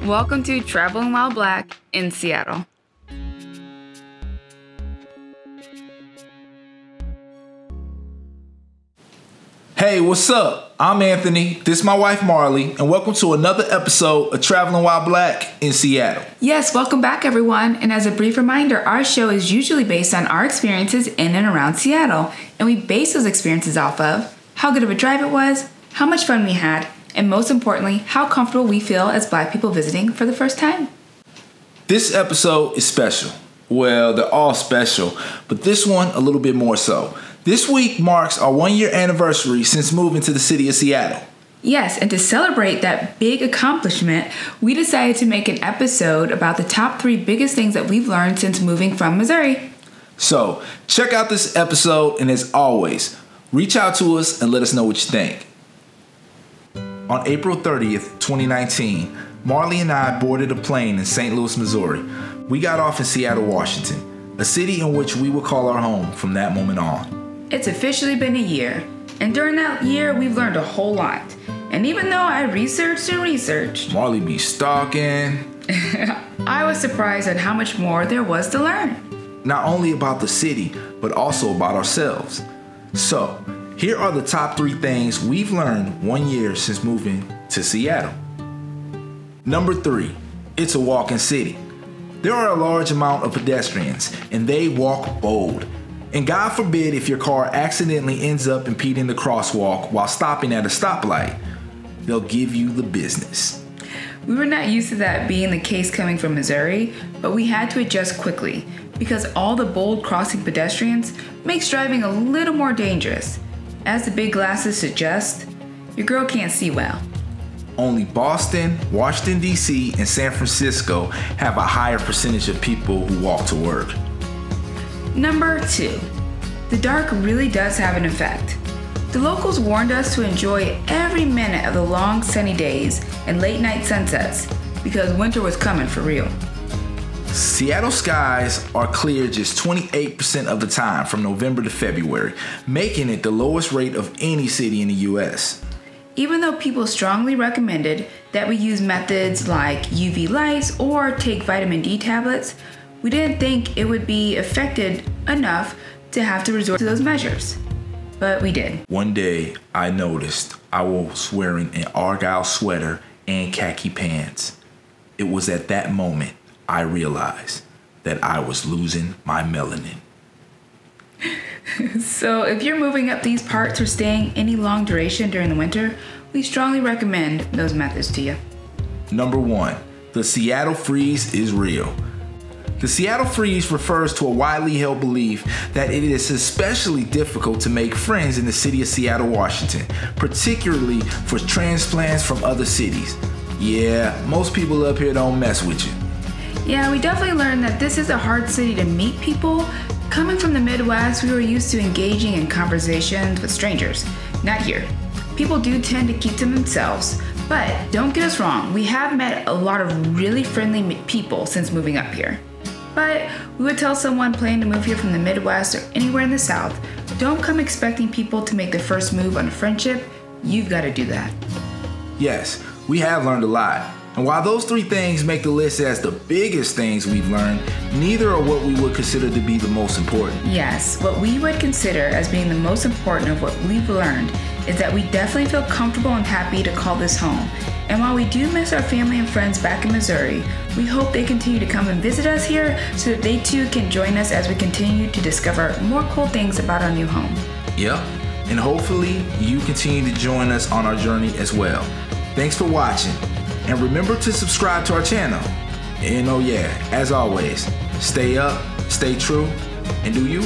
Welcome to Traveling While Black in Seattle. Hey, what's up? I'm Anthony, this is my wife Marley, and welcome to another episode of Traveling While Black in Seattle. Yes, welcome back everyone, and as a brief reminder, our show is usually based on our experiences in and around Seattle, and we base those experiences off of how good of a drive it was, how much fun we had, and most importantly, how comfortable we feel as Black people visiting for the first time. This episode is special. Well, they're all special, but this one a little bit more so. This week marks our 1-year anniversary since moving to the city of Seattle. Yes, and to celebrate that big accomplishment, we decided to make an episode about the top 3 biggest things that we've learned since moving from Missouri. So, check out this episode, and as always, reach out to us and let us know what you think. On April 30th, 2019, Marley and I boarded a plane in St. Louis, Missouri. We got off in Seattle, Washington, a city in which we would call our home from that moment on. It's officially been a year, and during that year, we've learned a whole lot. And even though I researched, Marley be stalking. I was surprised at how much more there was to learn. Not only about the city, but also about ourselves. So, here are the top 3 things we've learned 1 year since moving to Seattle. Number 3, it's a walking city. There are a large amount of pedestrians, and they walk bold. And God forbid if your car accidentally ends up impeding the crosswalk while stopping at a stoplight, they'll give you the business. We were not used to that being the case coming from Missouri, but we had to adjust quickly because all the bold crossing pedestrians makes driving a little more dangerous. As the big glasses suggest, your girl can't see well. Only Boston, Washington, D.C., and San Francisco have a higher percentage of people who walk to work. Number 2, the dark really does have an effect. The locals warned us to enjoy every minute of the long sunny days and late night sunsets because winter was coming for real. Seattle skies are clear just 28% of the time from November to February, making it the lowest rate of any city in the U.S. Even though people strongly recommended that we use methods like UV lights or take vitamin D tablets, we didn't think it would be effective enough to have to resort to those measures. But we did. One day, I noticed I was wearing an Argyle sweater and khaki pants. It was at that moment I realized that I was losing my melanin. So if you're moving up these parts or staying any long duration during the winter, we strongly recommend those methods to you. Number 1, the Seattle freeze is real. The Seattle freeze refers to a widely held belief that it is especially difficult to make friends in the city of Seattle, Washington, particularly for transplants from other cities. Yeah, most people up here don't mess with you. Yeah, we definitely learned that this is a hard city to meet people. Coming from the Midwest, we were used to engaging in conversations with strangers. Not here. People do tend to keep to themselves, but don't get us wrong, we have met a lot of really friendly people since moving up here. But we would tell someone planning to move here from the Midwest or anywhere in the South, don't come expecting people to make the first move on a friendship. You've got to do that. Yes, we have learned a lot. And while those 3 things make the list as the biggest things we've learned, neither are what we would consider to be the most important. Yes, what we would consider as being the most important of what we've learned is that we definitely feel comfortable and happy to call this home. And while we do miss our family and friends back in Missouri, we hope they continue to come and visit us here so that they too can join us as we continue to discover more cool things about our new home. Yep, and hopefully you continue to join us on our journey as well. Thanks for watching, and remember to subscribe to our channel. And oh yeah, as always, stay up, stay true, and do you.